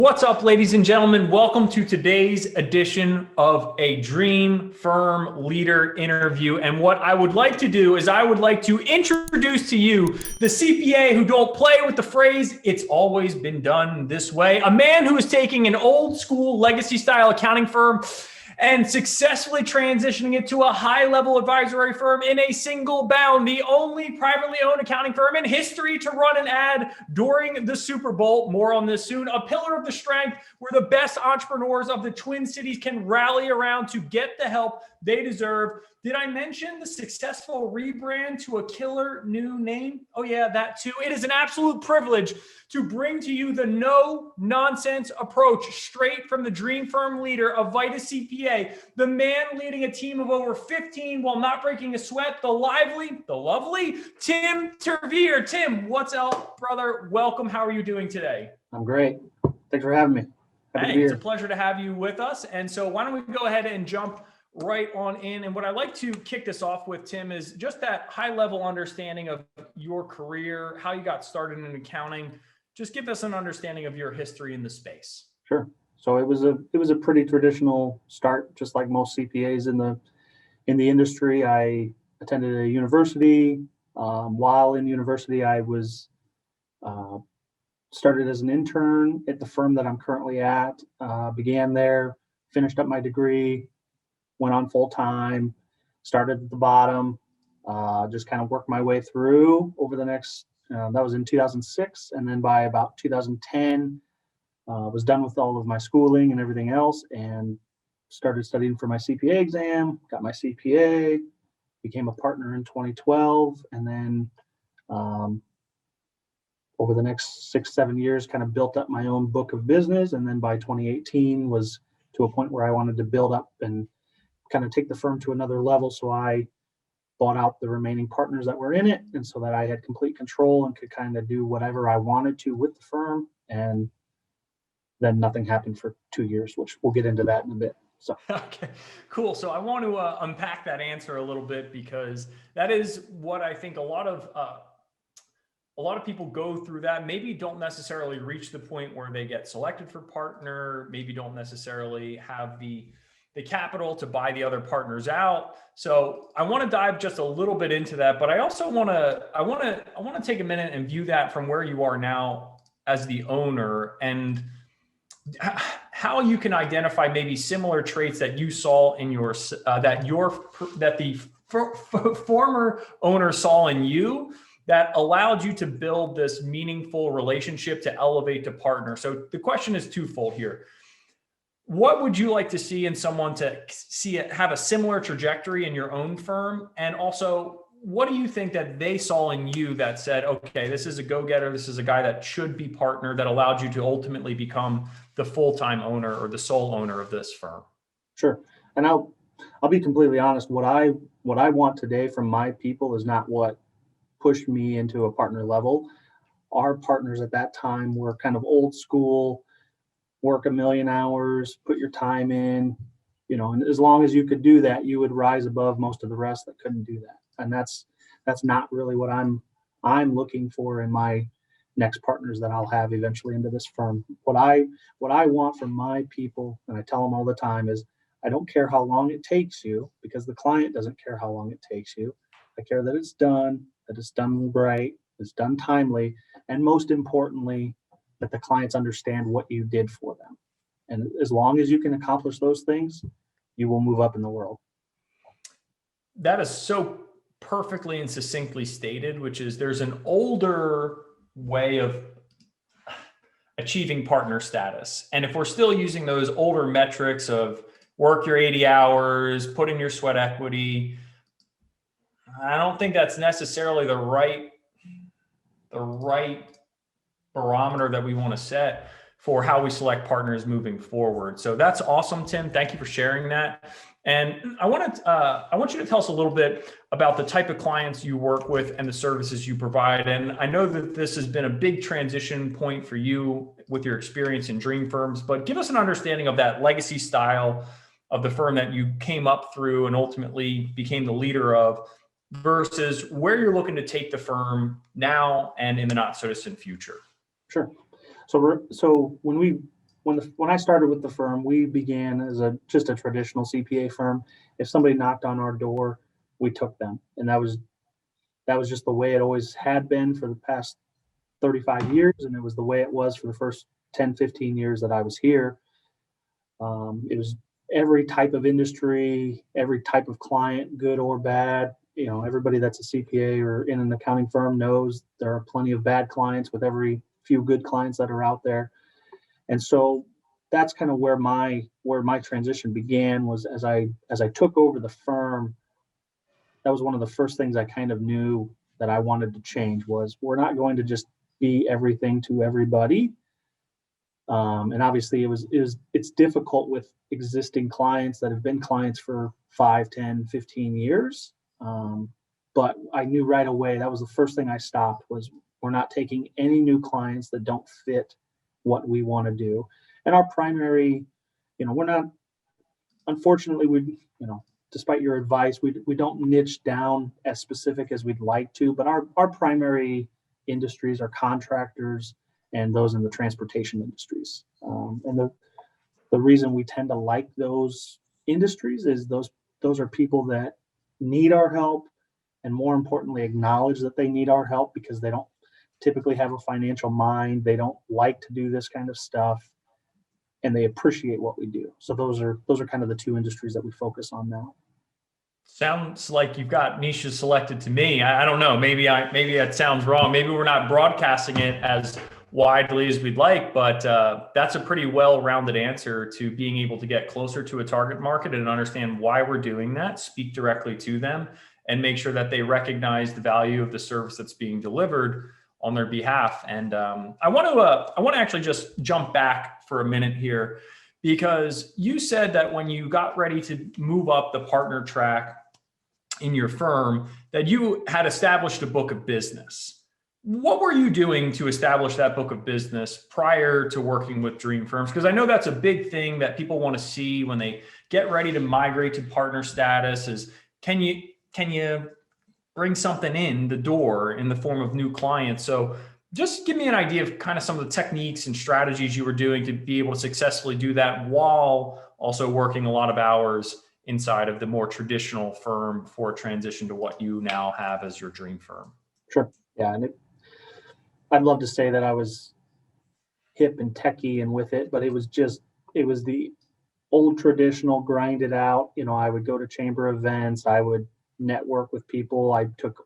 What's up, ladies and gentlemen? Welcome to today's edition of a Dream Firm Leader interview. And what I would like to do is I would like to introduce to you the CPA who don't play with the phrase, "It's always been done this way." A man who is taking an old school legacy style accounting firm and successfully transitioning it to a high-level advisory firm in a single bound, the only privately owned accounting firm in history to run an ad during the Super Bowl. More on this soon. A pillar of the strength where the best entrepreneurs of the Twin Cities can rally around to get the help they deserve. Did I mention the successful rebrand to a killer new name? Oh yeah, that too. It is an absolute privilege to bring to you the no-nonsense approach straight from the Dream Firm leader of Vitus CPA, the man leading a team of over 15 while not breaking a sweat, the lively, the lovely Tim Tervier. Tim, what's up, brother? Welcome. How are you doing today? I'm great. Thanks for having me. Hey, it's a pleasure to have you with us. And so why don't we go ahead and jump right on in. And what I'd like to kick this off with, Tim, is just that high level understanding of your career, how you got started in accounting. Just give us an understanding of your history in the space. Sure. So it was a pretty traditional start, just like most CPAs in the industry. I attended a university. While in university, I was started as an intern at the firm that I'm currently at. Began there, finished up my degree, went on full time, started at the bottom, just kind of worked my way through over the next. That was in 2006, and then by about 2010, was done with all of my schooling and everything else, and started studying for my CPA exam. Got my CPA, became a partner in 2012, and then over the next 6-7 years, kind of built up my own book of business, and then by 2018 was to a point where I wanted to build up and kind of take the firm to another level. So I bought out the remaining partners that were in it, and so that I had complete control and could kind of do whatever I wanted to with the firm. And then nothing happened for 2 years, which we'll get into that in a bit. So okay, cool. So I want to unpack that answer a little bit, because that is what I think a lot of people go through, that maybe don't necessarily reach the point where they get selected for partner, maybe don't necessarily have the capital to buy the other partners out. So I want to dive just a little bit into that, but I also want to take a minute and view that from where you are now as the owner, and how you can identify maybe similar traits that you saw in your that the former owner saw in you that allowed you to build this meaningful relationship to elevate to partner. So the question is twofold here. What would you like to see in someone to see it have a similar trajectory in your own firm? And also, what do you think that they saw in you that said, okay, this is a go-getter, this is a guy that should be partner, that allowed you to ultimately become the full-time owner or the sole owner of this firm? Sure. And I'll be completely honest. What I want today from my people is not what pushed me into a partner level. Our partners at that time were kind of old school, work 1 million hours, put your time in, and as long as you could do that, you would rise above most of the rest that couldn't do that. And that's not really what I'm looking for in my next partners that I'll have eventually into this firm. What I want from my people, and I tell them all the time, is I don't care how long it takes you, because the client doesn't care how long it takes you. I care that it's done right, it's done timely, and most importantly, that the clients understand what you did for them. And as long as you can accomplish those things, you will move up in the world. That is so perfectly and succinctly stated, which is there's an older way of achieving partner status. And if we're still using those older metrics of work your 80 hours, put in your sweat equity, I don't think that's necessarily the right barometer that we want to set for how we select partners moving forward. So that's awesome, Tim. Thank you for sharing that. And I want you to tell us a little bit about the type of clients you work with and the services you provide. And I know that this has been a big transition point for you with your experience in dream firms, but give us an understanding of that legacy style of the firm that you came up through and ultimately became the leader of, versus where you're looking to take the firm now and in the not so distant future. Sure. So when we when I started with the firm, we began as just a traditional CPA firm. If somebody knocked on our door, we took them, and that was just the way it always had been for the past 35 years, and it was the way it was for the first 10, 15 years that I was here. It was every type of industry, every type of client, good or bad. Everybody that's a CPA or in an accounting firm knows there are plenty of bad clients with every few good clients that are out there. And so that's kind of where my transition began, was as I took over the firm. That was one of the first things I kind of knew that I wanted to change. Was we're not going to just be everything to everybody. And obviously it's difficult with existing clients that have been clients for 5, 10, 15 years. But I knew right away, that was the first thing I stopped, was we're not taking any new clients that don't fit what we want to do. And our primary, we're not, unfortunately, despite your advice, we don't niche down as specific as we'd like to, but our primary industries are contractors and those in the transportation industries. And the reason we tend to like those industries is those are people that need our help, and more importantly, acknowledge that they need our help, because they don't typically have a financial mind. They don't like to do this kind of stuff, and they appreciate what we do. So those are kind of the two industries that we focus on now. Sounds like you've got niches selected to me. I don't know. Maybe that sounds wrong. Maybe we're not broadcasting it as widely as we'd like, but that's a pretty well-rounded answer to being able to get closer to a target market and understand why we're doing that, speak directly to them, and make sure that they recognize the value of the service that's being delivered on their behalf. And I want to actually just jump back for a minute here, because you said that when you got ready to move up the partner track in your firm, that you had established a book of business. What were you doing to establish that book of business prior to working with dream firms? Because I know that's a big thing that people want to see when they get ready to migrate to partner status, is can you bring something in the door in the form of new clients? So just give me an idea of kind of some of the techniques and strategies you were doing to be able to successfully do that while also working a lot of hours inside of the more traditional firm before transition to what you now have as your dream firm. Sure. Yeah. And I'd love to say that I was hip and techie and with it, but it was the old traditional grind it out. I would go to chamber events. I would network with people. I took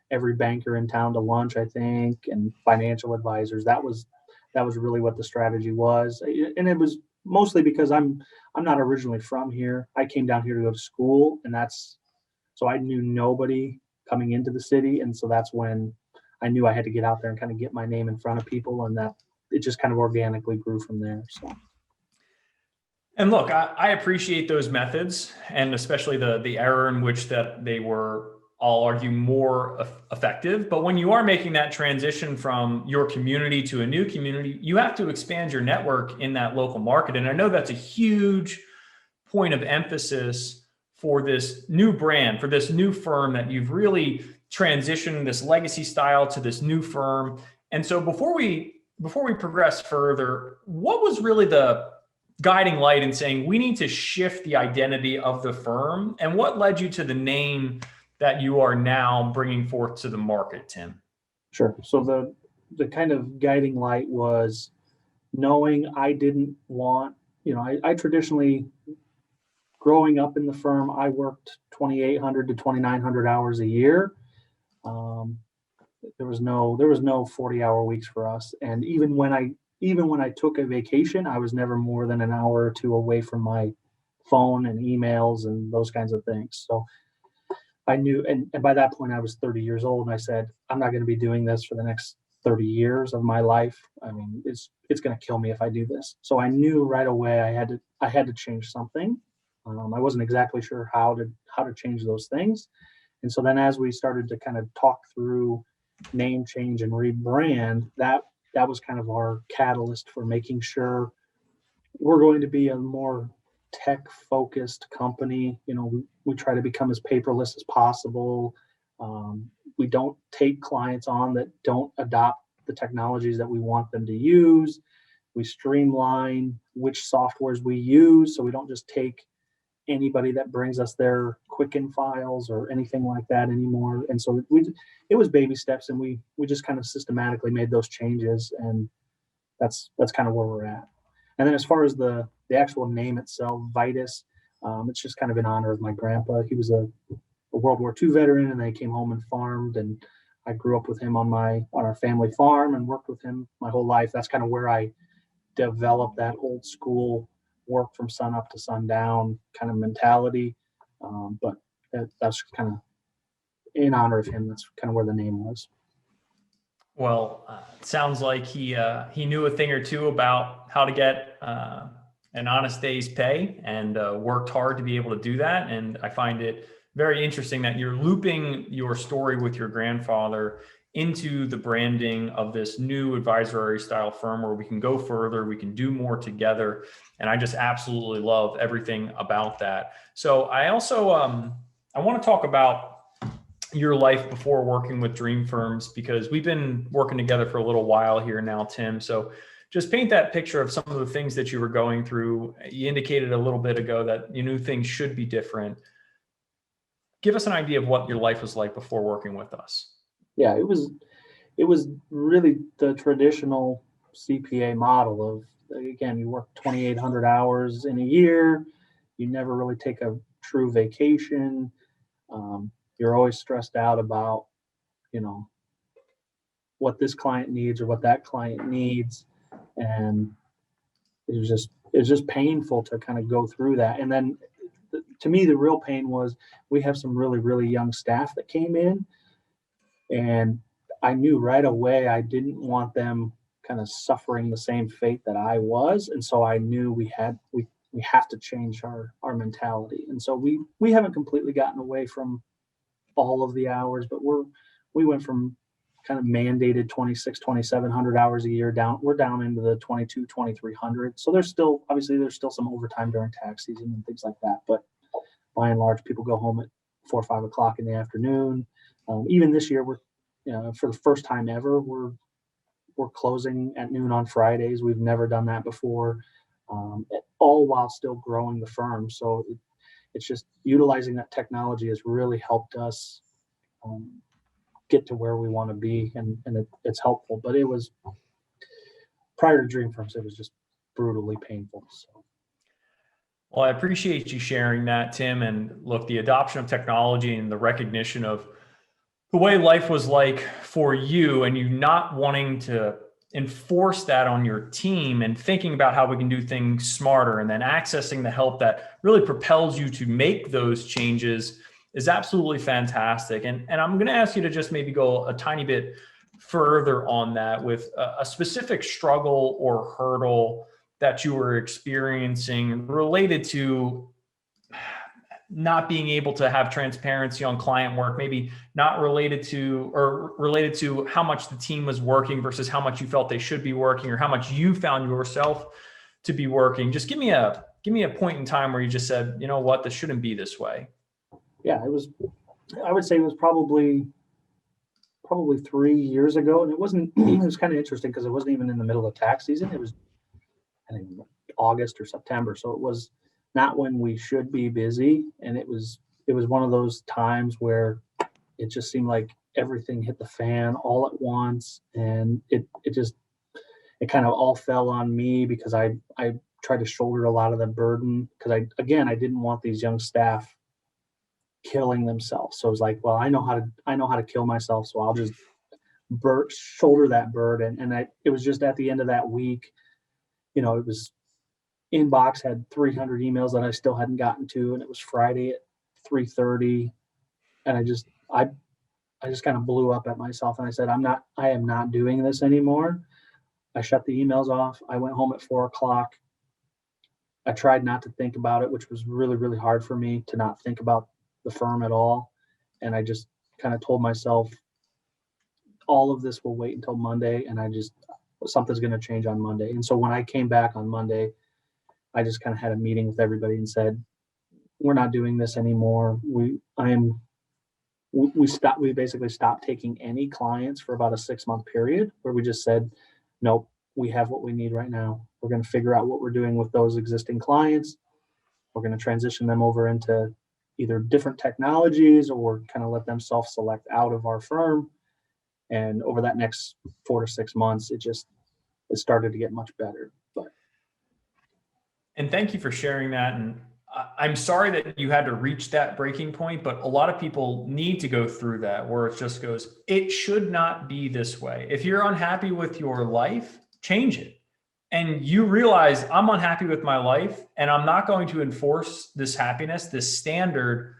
every banker in town to lunch, I think, and financial advisors. That was really what the strategy was. And it was mostly because I'm not originally from here. I came down here to go to school, and so I knew nobody coming into the city. And so that's when I knew I had to get out there and kind of get my name in front of people, and that it just kind of organically grew from there. So. And look, I appreciate those methods, and especially the error in which that they were, I'll argue, more effective. But when you are making that transition from your community to a new community, you have to expand your network in that local market. And I know that's a huge point of emphasis for this new brand, for this new firm that you've really transitioned this legacy style to this new firm. And so before we progress further, what was really the guiding light in saying we need to shift the identity of the firm, and what led you to the name that you are now bringing forth to the market, Tim? Sure. So the kind of guiding light was knowing I didn't want, I traditionally, growing up in the firm, I worked 2,800 to 2,900 hours a year. There was no 40-hour weeks for us. And even when I took a vacation, I was never more than an hour or two away from my phone and emails and those kinds of things. So I knew, and by that point I was 30 years old, and I said, I'm not going to be doing this for the next 30 years of my life. I mean, it's going to kill me if I do this. So I knew right away I had to change something. I wasn't exactly sure how to change those things. And so then as we started to kind of talk through name change and rebrand, that was kind of our catalyst for making sure we're going to be a more tech focused company. We try to become as paperless as possible. We don't take clients on that don't adopt the technologies that we want them to use. We streamline which softwares we use, so we don't just take anybody that brings us their Quicken files or anything like that anymore. And so it was baby steps, and we just kind of systematically made those changes, and that's kind of where we're at. And then as far as the actual name itself, Vitus, it's just kind of in honor of my grandpa. He was a World War II veteran, and then he came home and farmed, and I grew up with him on our family farm and worked with him my whole life. That's kind of where I developed that old school work from sun up to sundown kind of mentality. But that's kind of in honor of him. That's kind of where the name was. Well, it sounds like he knew a thing or two about how to get an honest day's pay, and worked hard to be able to do that. And I find it very interesting that you're looping your story with your grandfather into the branding of this new advisory style firm where we can go further, we can do more together. And I just absolutely love everything about that. So I also, I want to talk about your life before working with dream firms, because we've been working together for a little while here now, Tim. So just paint that picture of some of the things that you were going through. You indicated a little bit ago that you knew things should be different. Give us an idea of what your life was like before working with us. Yeah, it was really the traditional CPA model of, again, you work 2,800 hours in a year. You never really take a true vacation. You're always stressed out about, what this client needs or what that client needs. And it's just painful to kind of go through that. And then to me, the real pain was we have some really, really young staff that came in, and I knew right away I didn't want them kind of suffering the same fate that I was. And so I knew we have to change our mentality. And so we haven't completely gotten away from all of the hours, but we went from kind of mandated 2,700 hours a year we're down into the 2,300. So there's still some overtime during tax season and things like that. But by and large, people go home at 4 or 5 o'clock in the afternoon. Even this year, we're, for the first time ever, we're closing at noon on Fridays. We've never done that before, all while still growing the firm. So it's just utilizing that technology has really helped us get to where we want to be, and it's helpful. But it was, prior to Dream Firms, it was just brutally painful. So. Well, I appreciate you sharing that, Tim. And look, the adoption of technology and the recognition of the way life was like for you, and you not wanting to enforce that on your team, and thinking about how we can do things smarter, and then accessing the help that really propels you to make those changes, is absolutely fantastic. And I'm going to ask you to just maybe go a tiny bit further on that with a specific struggle or hurdle that you were experiencing related to not being able to have transparency on client work, maybe not related to how much the team was working versus how much you felt they should be working, or how much you found yourself to be working. Just give me a point in time where you just said, you know what, this shouldn't be this way. Yeah, I would say it was probably 3 years ago. And it was kind of interesting because it wasn't even in the middle of tax season. It was, I think, August or September. So it was not when we should be busy. And it was one of those times where it just seemed like everything hit the fan all at once. And it kind of all fell on me because I tried to shoulder a lot of the burden, because I didn't want these young staff killing themselves. So it was like, well, I know how to kill myself, so I'll just shoulder that burden. And it was just at the end of that week, it was inbox had 300 emails that I still hadn't gotten to, and it was Friday at 3:30, and I just kind of blew up at myself, and I said, I am not doing this anymore. I shut the emails off. I went home at 4 o'clock. I tried not to think about it, which was really, really hard for me to not think about the firm at all. And I just kind of told myself, all of this will wait until Monday, and something's going to change on Monday. And so when I came back on Monday, I just kind of had a meeting with everybody and said, we're not doing this anymore. We basically stopped taking any clients for about a 6-month period, where we just said, nope, we have what we need right now. We're going to figure out what we're doing with those existing clients. We're going to transition them over into either different technologies or kind of let them self-select out of our firm. And over that next 4 to 6 months, it started to get much better. And thank you for sharing that. And I'm sorry that you had to reach that breaking point, but a lot of people need to go through that where it just goes, it should not be this way. If you're unhappy with your life, change it. And you realize I'm unhappy with my life and I'm not going to enforce this happiness, this standard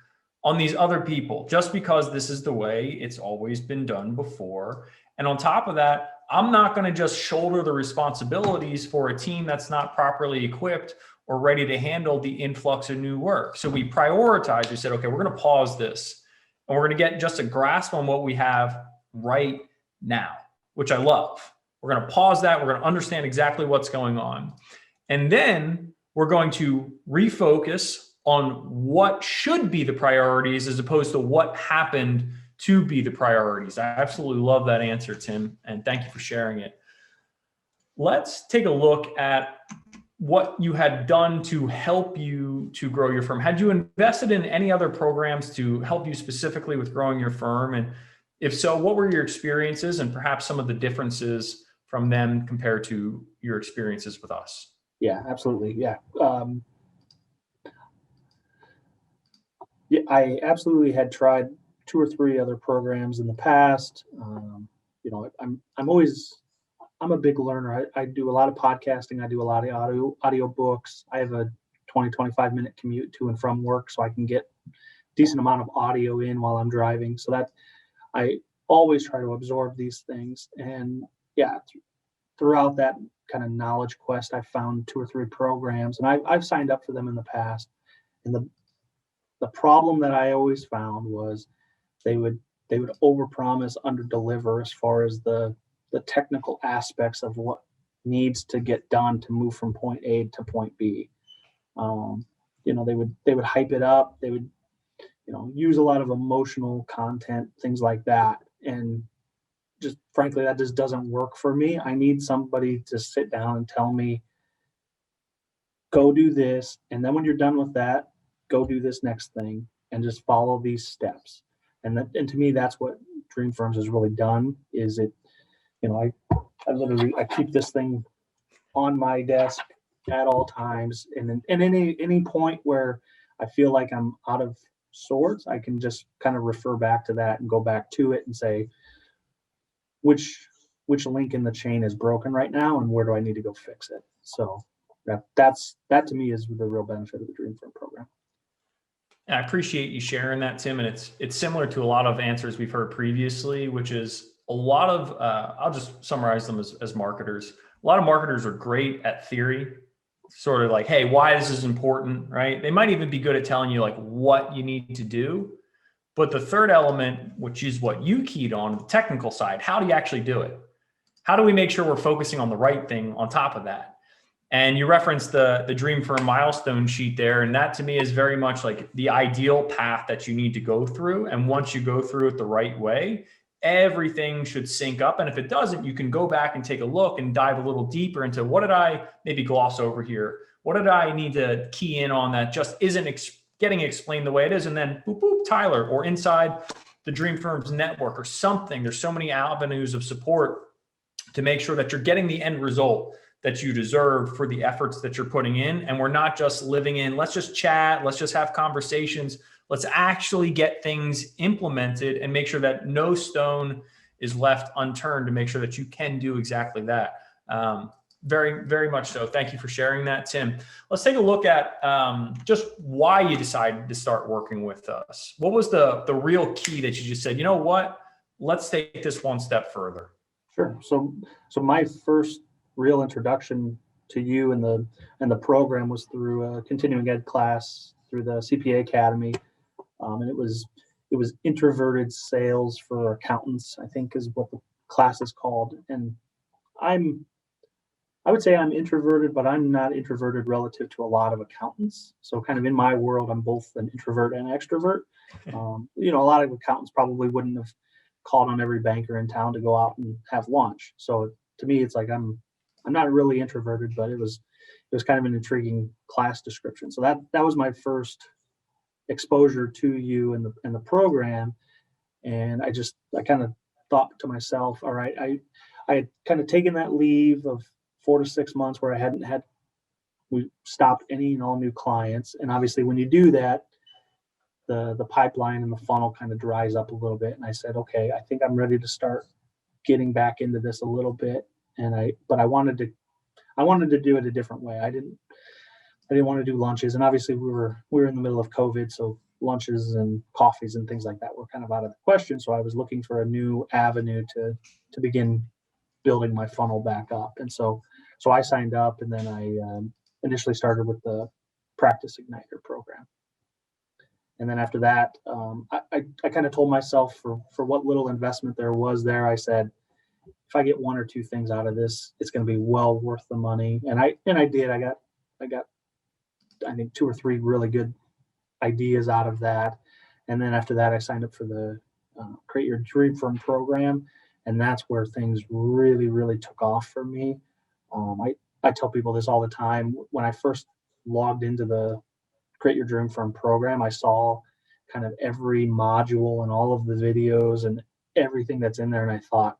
on these other people just because this is the way it's always been done before. And on top of that, I'm not going to just shoulder the responsibilities for a team that's not properly equipped or ready to handle the influx of new work. So we prioritized. We said, okay, we're going to pause this and we're going to get just a grasp on what we have right now, which I love. We're going to pause that. We're going to understand exactly what's going on. And then we're going to refocus on what should be the priorities as opposed to what happened to be the priorities. I absolutely love that answer, Tim, and thank you for sharing it. Let's take a look at what you had done to help you to grow your firm. Had you invested in any other programs to help you specifically with growing your firm? And if so, what were your experiences and perhaps some of the differences from them compared to your experiences with us? Yeah, absolutely. Yeah. Yeah, I absolutely had tried 2 or 3 other programs in the past. I'm a big learner. I do a lot of podcasting. I do a lot of audio books. I have a 25 minute commute to and from work, so I can get a decent amount of audio in while I'm driving. So that I always try to absorb these things. And yeah, throughout that kind of knowledge quest, I found 2 or 3 programs, and I've signed up for them in the past. And the problem that I always found was they would overpromise, underdeliver as far as the technical aspects of what needs to get done to move from point A to point B. They would hype it up. They would, use a lot of emotional content, things like that. And just frankly, that just doesn't work for me. I need somebody to sit down and tell me, go do this. And then when you're done with that, go do this next thing and just follow these steps. And to me, that's what Dream Firms has really done. Is it, I keep this thing on my desk at all times, and any point where I feel like I'm out of sorts, I can just kind of refer back to that and go back to it and say, which link in the chain is broken right now, and where do I need to go fix it? So that to me is the real benefit of the Dream Firm program. I appreciate you sharing that, Tim. And it's similar to a lot of answers we've heard previously, which is a lot of, I'll just summarize them as marketers. A lot of marketers are great at theory, sort of like, hey, why this is important, right? They might even be good at telling you like what you need to do. But the third element, which is what you keyed on, the technical side, how do you actually do it? How do we make sure we're focusing on the right thing on top of that? And you referenced the Dream Firm milestone sheet there. And that to me is very much like the ideal path that you need to go through. And once you go through it the right way, everything should sync up. And if it doesn't, you can go back and take a look and dive a little deeper into what did I maybe gloss over here? What did I need to key in on that just isn't getting explained the way it is? And then boop, boop, Tyler, or inside the Dream Firms network or something. There's so many avenues of support to make sure that you're getting the end result that you deserve for the efforts that you're putting in. And we're not just living in, let's just chat, let's just have conversations. Let's actually get things implemented and make sure that no stone is left unturned to make sure that you can do exactly that. Very, very much so. Thank you for sharing that, Tim. Let's take a look at just why you decided to start working with us. What was the real key that you just said, you know what, let's take this one step further? Sure. So my first real introduction to you and the program was through a continuing ed class through the CPA Academy, and it was introverted sales for accountants, I think is what the class is called. And I would say I'm introverted, but I'm not introverted relative to a lot of accountants. So kind of in my world, I'm both an introvert and extrovert. A lot of accountants probably wouldn't have called on every banker in town to go out and have lunch. So to me, it's like I'm I'm not really introverted, but it was kind of an intriguing class description. So that was my first exposure to you in the program. And I kind of thought to myself, all right, I had kind of taken that leave of 4 to 6 months where I hadn't had we stopped any and all new clients. And obviously when you do that, the pipeline and the funnel kind of dries up a little bit. And I said, okay, I think I'm ready to start getting back into this a little bit. But I wanted to do it a different way. I didn't want to do lunches. And obviously we were in the middle of COVID. So lunches and coffees and things like that were kind of out of the question. So I was looking for a new avenue to begin building my funnel back up. And so I signed up, and then I initially started with the Practice Igniter program. And then after that, I kind of told myself for what little investment there was there, I said, if I get one or two things out of this, it's going to be well worth the money. And I did. I got I think 2 or 3 really good ideas out of that. And then after that, I signed up for the Create Your Dream Firm program, and that's where things really, really took off for me. I tell people this all the time. When I first logged into the Create Your Dream Firm program, I saw kind of every module and all of the videos and everything that's in there, and I thought,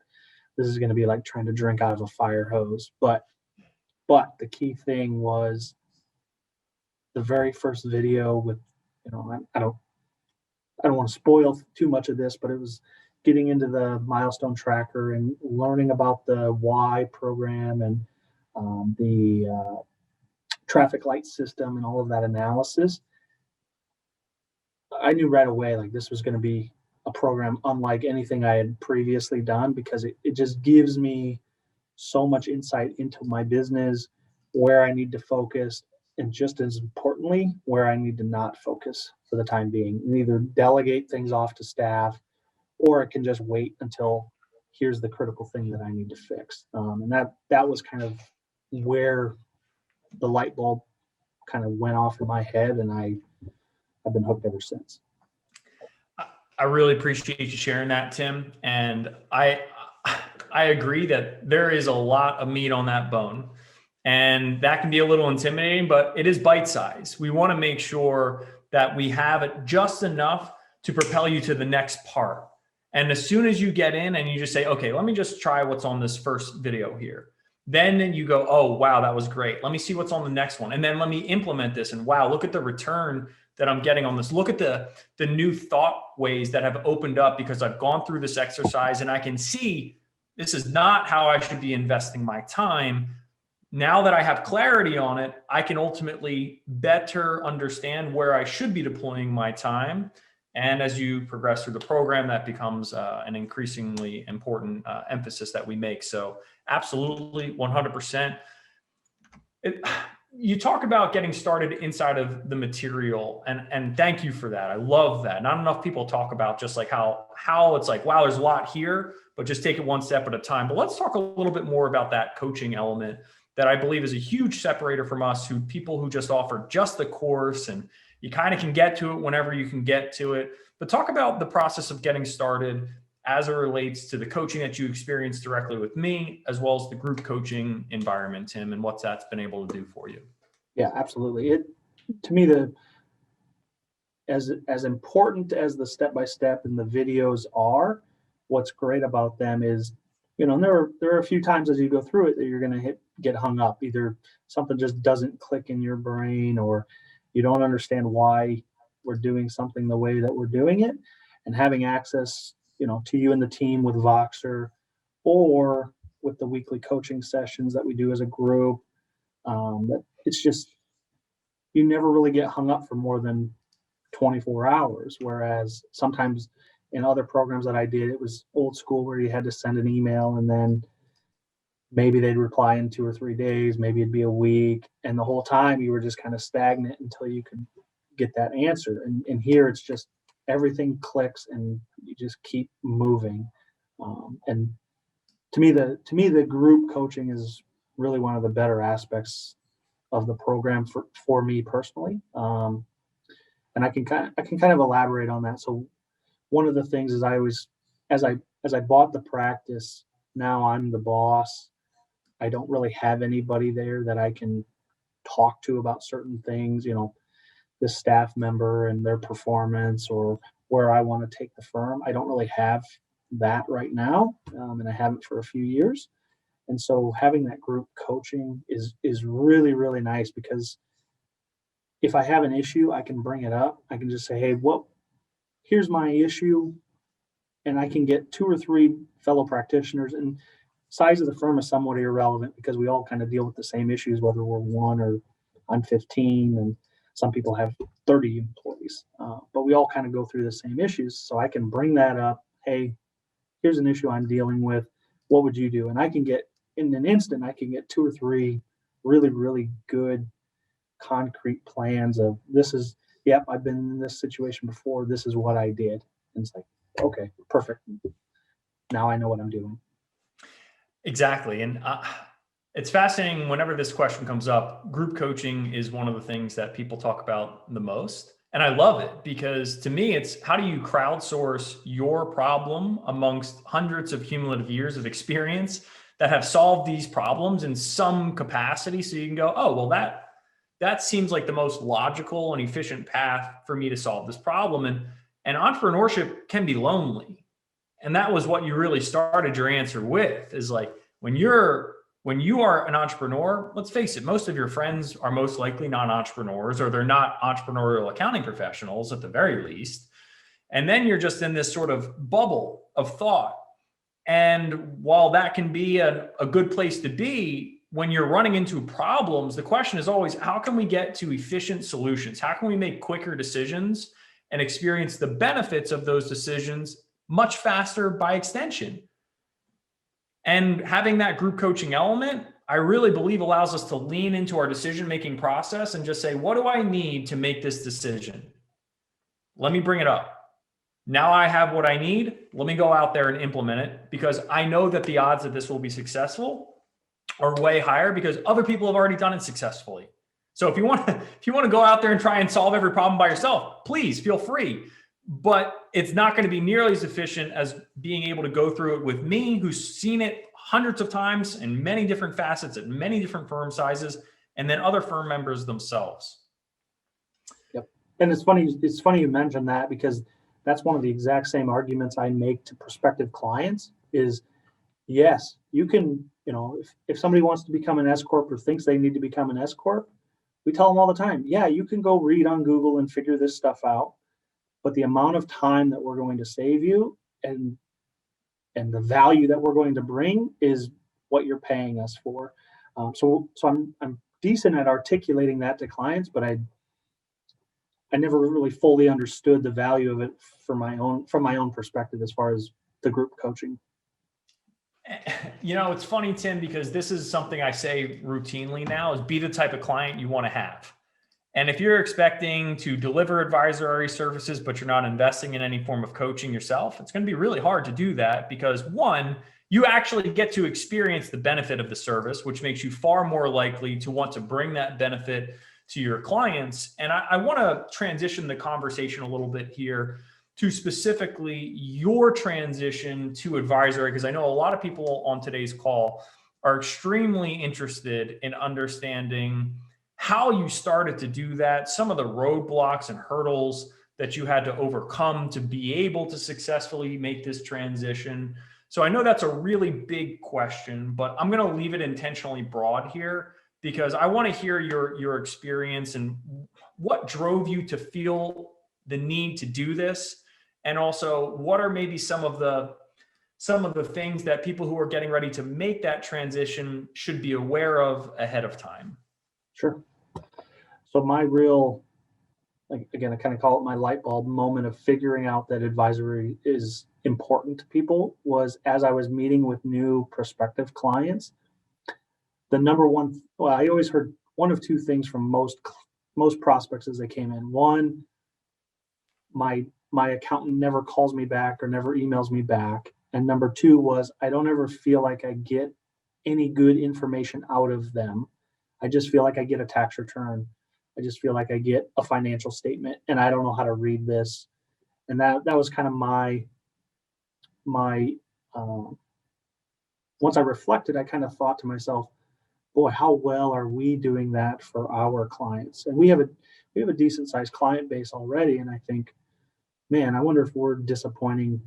this is going to be like trying to drink out of a fire hose. But the key thing was the very first video with, I don't want to spoil too much of this, but it was getting into the milestone tracker and learning about the why program and the traffic light system and all of that analysis. I knew right away, like, this was going to be a program unlike anything I had previously done, because it just gives me so much insight into my business, where I need to focus, and just as importantly, where I need to not focus for the time being, and either delegate things off to staff, or it can just wait until here's the critical thing that I need to fix. And that was kind of where the light bulb kind of went off in my head, and I've been hooked ever since. I really appreciate you sharing that, Tim. And I agree that there is a lot of meat on that bone, and that can be a little intimidating, but it is bite-sized. We want to make sure that we have it just enough to propel you to the next part. And as soon as you get in and you just say, okay, let me just try what's on this first video here. Then you go, oh, wow, that was great. Let me see what's on the next one. And then let me implement this. And wow, look at the return that I'm getting on this. Look at the new thought ways that have opened up because I've gone through this exercise, and I can see this is not how I should be investing my time. Now that I have clarity on it, I can ultimately better understand where I should be deploying my time. And as you progress through the program, that becomes an increasingly important emphasis that we make. So absolutely, 100%. You talk about getting started inside of the material, and thank you for that. I love that. Not enough people talk about just like how it's like, wow, there's a lot here, but just take it one step at a time. But let's talk a little bit more about that coaching element that I believe is a huge separator from us, people who just offer just the course, and you kind of can get to it whenever you can get to it. But talk about the process of getting started as it relates to the coaching that you experience directly with me, as well as the group coaching environment, Tim, and what that's been able to do for you. Yeah, absolutely. To me, as important as the step-by-step and the videos are, what's great about them is, there are a few times as you go through it that you're going to get hung up. Either something just doesn't click in your brain, or you don't understand why we're doing something the way that we're doing it. And having access, to you and the team with Voxer, or with the weekly coaching sessions that we do as a group, that it's just, you never really get hung up for more than 24 hours. Whereas sometimes in other programs that I did, it was old school where you had to send an email, and then maybe they'd reply in 2 or 3 days, maybe it'd be a week. And the whole time you were just kind of stagnant until you could get that answer. And here it's just everything clicks and you just keep moving. And to me, the group coaching is really one of the better aspects of the program for me personally. And I can kind of elaborate on that. So one of the things is I always, as I bought the practice, now I'm the boss. I don't really have anybody there that I can talk to about certain things, the staff member and their performance or where I want to take the firm. I don't really have that right now, and I haven't for a few years. And so having that group coaching is really, really nice because if I have an issue, I can bring it up. I can just say, hey, here's my issue. And I can get 2 or 3 fellow practitioners, and size of the firm is somewhat irrelevant because we all kind of deal with the same issues, whether we're 1 or I'm 15, and some people have 30 employees. But we all kind of go through the same issues. So I can bring that up. Hey, here's an issue I'm dealing with. What would you do? And I can get, in an instant, I can get 2 or 3 really, really good concrete plans of yep, I've been in this situation before. This is what I did. And it's like, okay, perfect. Now I know what I'm doing. Exactly. And it's fascinating whenever this question comes up. Group coaching is one of the things that people talk about the most. And I love it because to me, it's how do you crowdsource your problem amongst hundreds of cumulative years of experience that have solved these problems in some capacity. So you can go, oh, well, that seems like the most logical and efficient path for me to solve this problem. And entrepreneurship can be lonely. And that was what you really started your answer with, is like when you are an entrepreneur, let's face it, most of your friends are most likely not entrepreneurs, or they're not entrepreneurial accounting professionals at the very least. And then you're just in this sort of bubble of thought. And while that can be a good place to be, when you're running into problems, the question is always, how can we get to efficient solutions? How can we make quicker decisions and experience the benefits of those decisions much faster by extension? And having that group coaching element, I really believe allows us to lean into our decision-making process and just say, what do I need to make this decision? Let me bring it up. Now I have what I need. Let me go out there and implement it because I know that the odds that this will be successful are way higher because other people have already done it successfully. So if you want to go out there and try and solve every problem by yourself, please feel free. But it's not going to be nearly as efficient as being able to go through it with me, who's seen it hundreds of times in many different facets at many different firm sizes, and then other firm members themselves. Yep. And it's funny you mentioned that because that's one of the exact same arguments I make to prospective clients is, yes, you can, if somebody wants to become an S Corp or thinks they need to become an S Corp, we tell them all the time, yeah, you can go read on Google and figure this stuff out. But the amount of time that we're going to save you and the value that we're going to bring is what you're paying us for. So I'm decent at articulating that to clients, but I never really fully understood the value of it from my own perspective as far as the group coaching. It's funny, Tim, because this is something I say routinely now is be the type of client you want to have. And if you're expecting to deliver advisory services, but you're not investing in any form of coaching yourself, it's going to be really hard to do that because one, you actually get to experience the benefit of the service, which makes you far more likely to want to bring that benefit to your clients. And I want to transition the conversation a little bit here to specifically your transition to advisory, because I know a lot of people on today's call are extremely interested in understanding how you started to do that, some of the roadblocks and hurdles that you had to overcome to be able to successfully make this transition. So I know that's a really big question, but I'm going to leave it intentionally broad here because I want to hear your experience and what drove you to feel the need to do this. And also what are maybe some of the things that people who are getting ready to make that transition should be aware of ahead of time. Sure. So my real, again, I kind of call it my light bulb moment of figuring out that advisory is important to people was as I was meeting with new prospective clients. The number one, well, I always heard one of two things from most prospects as they came in. One, my accountant never calls me back or never emails me back. And number two was I don't ever feel like I get any good information out of them. I just feel like I get a tax return. I just feel like I get a financial statement and I don't know how to read this. And that was kind of my once I reflected, I kind of thought to myself, boy, how well are we doing that for our clients? And we have a decent sized client base already. And I think, man, I wonder if we're disappointing,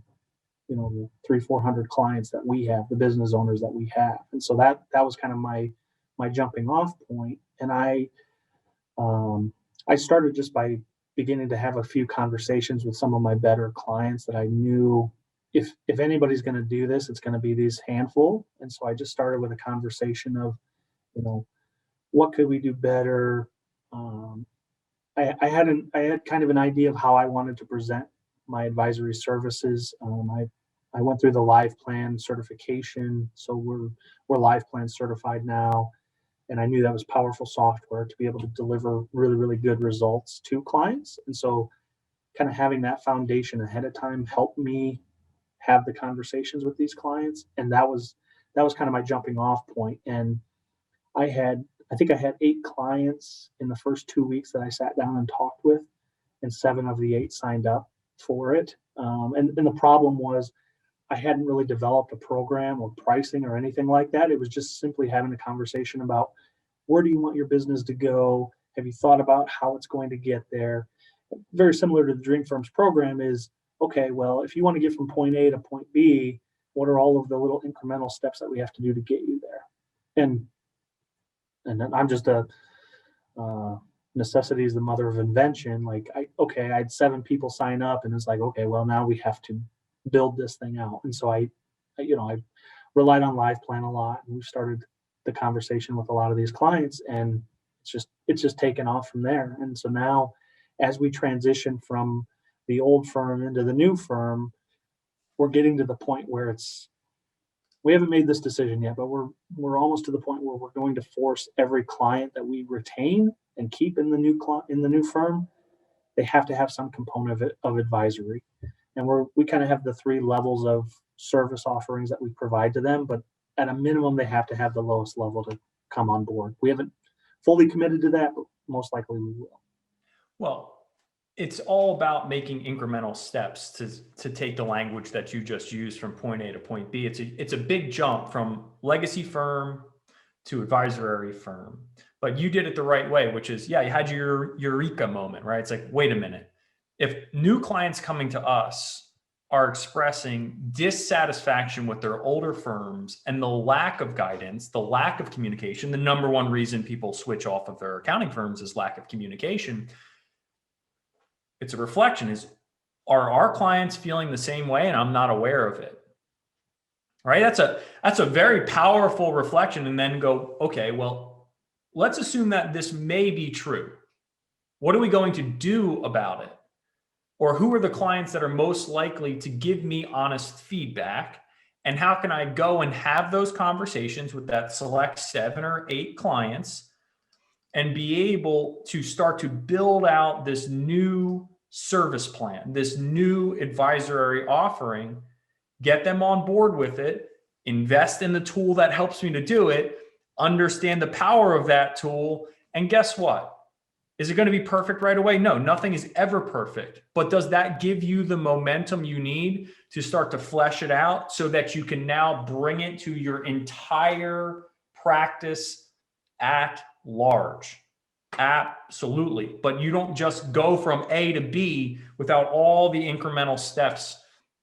the 300-400 clients that we have, the business owners that we have. And so that was kind of my jumping off point. And I started just by beginning to have a few conversations with some of my better clients that I knew if anybody's going to do this, it's going to be these handful. And so I just started with a conversation of, what could we do better? I had kind of an idea of how I wanted to present my advisory services. I went through the Live Plan certification, so we're Live Plan certified now, and I knew that was powerful software to be able to deliver really, really good results to clients. And so, kind of having that foundation ahead of time helped me have the conversations with these clients, and that was kind of my jumping off point. And I think I had 8 clients in the first 2 weeks that I sat down and talked with, and 7 of the 8 signed up for it. And the problem was I hadn't really developed a program or pricing or anything like that. It was just simply having a conversation about, where do you want your business to go? Have you thought about how it's going to get there? Very similar to the Dream Firms program is, okay, well, if you want to get from point A to point B, what are all of the little incremental steps that we have to do to get you there? And then I'm just necessity is the mother of invention. Like, I had 7 people sign up, and it's like, okay, well, now we have to build this thing out. And so I relied on Live Plan a lot, and we started the conversation with a lot of these clients, and it's just taken off from there. And so now, as we transition from the old firm into the new firm, we're getting to the point where we haven't made this decision yet, but we're almost to the point where we're going to force every client that we retain and keep in the new firm. They have to have some component of advisory, and we kind of have the 3 levels of service offerings that we provide to them. But at a minimum, they have to have the lowest level to come on board. We haven't fully committed to that, but most likely we will. Well, it's all about making incremental steps to take the language that you just used from point A to point B. It's a big jump from legacy firm to advisory firm, but you did it the right way, which is, you had your eureka moment, right? It's like, wait a minute. If new clients coming to us are expressing dissatisfaction with their older firms and the lack of guidance, the lack of communication, the number one reason people switch off of their accounting firms is lack of communication. It's a reflection are our clients feeling the same way and I'm not aware of it? Right? That's a very powerful reflection. And then go, okay, well, let's assume that this may be true. What are we going to do about it? Or who are the clients that are most likely to give me honest feedback? And how can I go and have those conversations with that select 7 or 8 clients and be able to start to build out this new service plan, this new advisory offering, get them on board with it, invest in the tool that helps me to do it, understand the power of that tool. And guess what? Is it going to be perfect right away? No, nothing is ever perfect. But does that give you the momentum you need to start to flesh it out so that you can now bring it to your entire practice at large? Absolutely. But you don't just go from A to B without all the incremental steps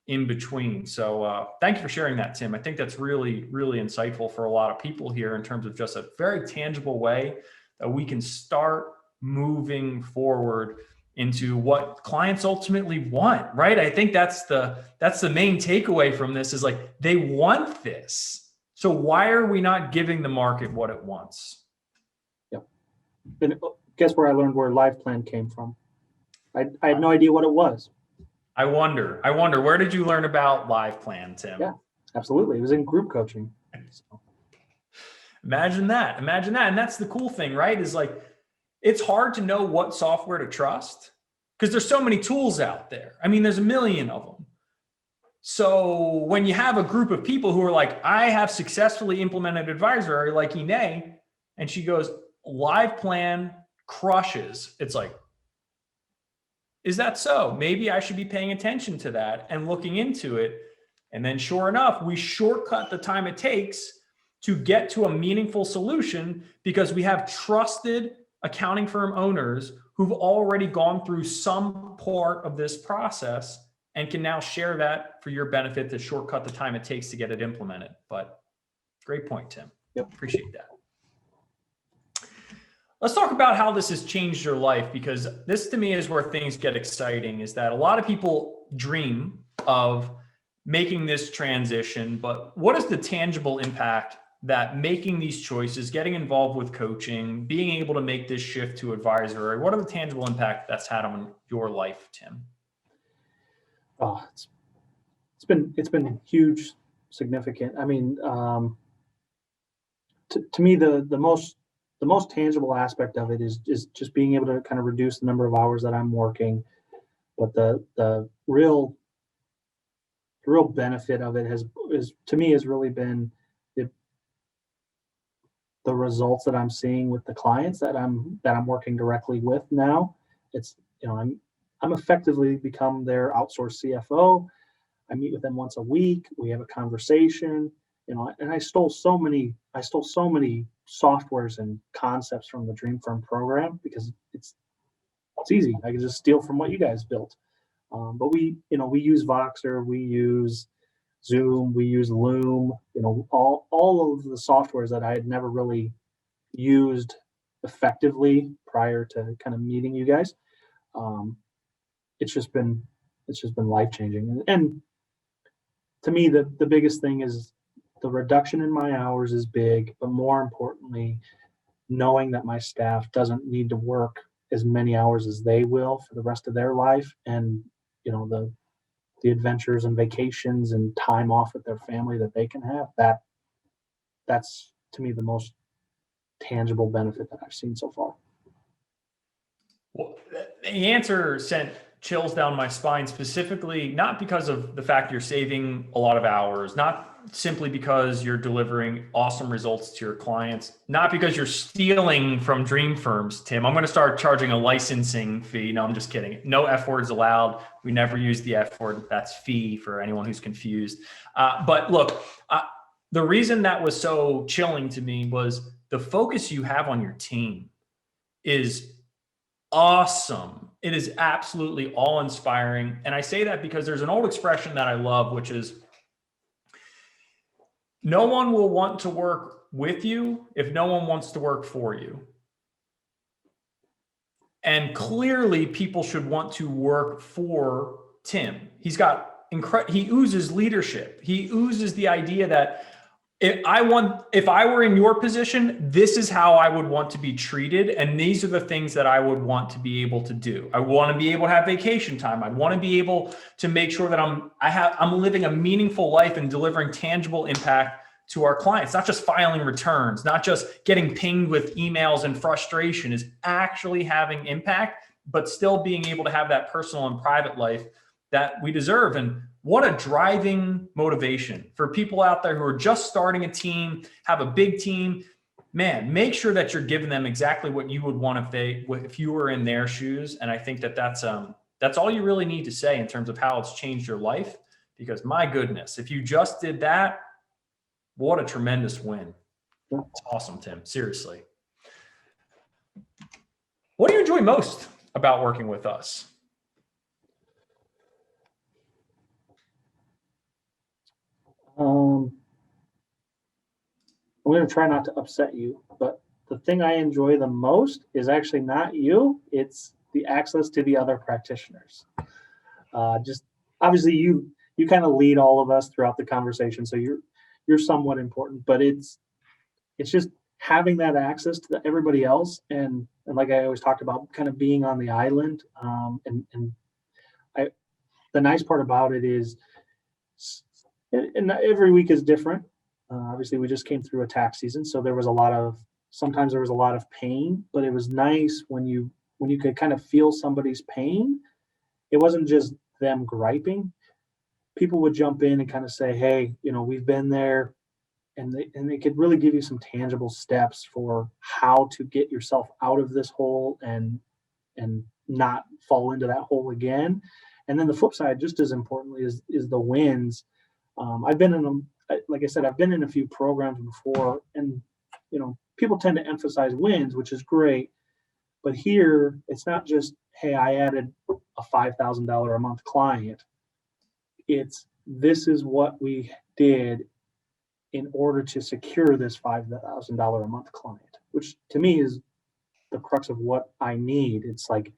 in between. So thank you for sharing that, Tim. I think that's really, really insightful for a lot of people here in terms of just a very tangible way that we can start moving forward into what clients ultimately want, right? I think that's the main takeaway from this is like, they want this. So why are we not giving the market what it wants? Yep. And guess where I learned where Live Plan came from? I had no idea what it was. I wonder, where did you learn about Live Plan, Tim? Yeah, absolutely. It was in group coaching. So. Imagine that. And that's the cool thing, right? Is like, it's hard to know what software to trust because there's so many tools out there. I mean, there's a million of them. So when you have a group of people who are like, I have successfully implemented advisory like Ine, and she goes, Live Plan crushes. It's like, is that so? Maybe I should be paying attention to that and looking into it. And then sure enough, we shortcut the time it takes to get to a meaningful solution because we have trusted accounting firm owners who've already gone through some part of this process and can now share that for your benefit to shortcut the time it takes to get it implemented. But great point, Tim. Yep. Appreciate that. Let's talk about how this has changed your life, because this to me is where things get exciting, is that a lot of people dream of making this transition, but what is the tangible impact that making these choices, getting involved with coaching, being able to make this shift to advisory, what are the tangible impact that's had on your life, Tim? Oh, it's been huge, significant. I mean, to me, the most tangible aspect of it is just being able to kind of reduce the number of hours that I'm working. But the real benefit of it has really been the results that I'm seeing with the clients that I'm working directly with now. It's, I'm effectively become their outsourced CFO. I meet with them once a week. We have a conversation, and I stole so many softwares and concepts from the Dream Firm program because it's easy. I can just steal from what you guys built. But we use Voxer, we use Zoom, we use Loom, all of the softwares that I had never really used effectively prior to kind of meeting you guys. It's just been life changing. And to me, the biggest thing is the reduction in my hours is big, but more importantly, knowing that my staff doesn't need to work as many hours as they will for the rest of their life, and the adventures and vacations and time off with their family that they can have, that's to me the most tangible benefit that I've seen so far. Well, the answer sent chills down my spine, specifically not because of the fact you're saving a lot of hours, not simply because you're delivering awesome results to your clients, not because you're stealing from dream firms, Tim. I'm going to start charging a licensing fee. No, I'm just kidding. No F words allowed. We never use the F word. That's fee for anyone who's confused. But look, the reason that was so chilling to me was the focus you have on your team is awesome. It is absolutely awe-inspiring. And I say that because there's an old expression that I love, which is, no one will want to work with you if no one wants to work for you. And clearly people should want to work for Tim. He's got he oozes leadership. He oozes the idea that if I were in your position, this is how I would want to be treated. And these are the things that I would want to be able to do. I want to be able to have vacation time. I want to be able to make sure that I'm living a meaningful life and delivering tangible impact to our clients, not just filing returns, not just getting pinged with emails and frustration, is actually having impact, but still being able to have that personal and private life that we deserve. And what a driving motivation for people out there who are just starting a team, have a big team. Man, make sure that you're giving them exactly what you would want if you were in their shoes. And I think that's all you really need to say in terms of how it's changed your life. Because my goodness, if you just did that, what a tremendous win. It's awesome, Tim. Seriously. What do you enjoy most about working with us? I'm going to try not to upset you, but the thing I enjoy the most is actually not you. It's the access to the other practitioners. Just obviously you kind of lead all of us throughout the conversation, so you're somewhat important, but it's just having that access to everybody else, and like I always talked about, kind of being on the island. The nice part about it is, and every week is different. Obviously, we just came through a tax season, so sometimes there was a lot of pain, but it was nice when you could kind of feel somebody's pain. It wasn't just them griping. People would jump in and kind of say, hey, we've been there, and they could really give you some tangible steps for how to get yourself out of this hole and not fall into that hole again. And then the flip side, just as importantly, is the wins. I've been in them, like I said, I've been in a few programs before, and people tend to emphasize wins, which is great. But here, it's not just, hey, I added a $5,000 a month client. It's this is what we did in order to secure this $5,000 a month client, which to me is the crux of what I need. It's like,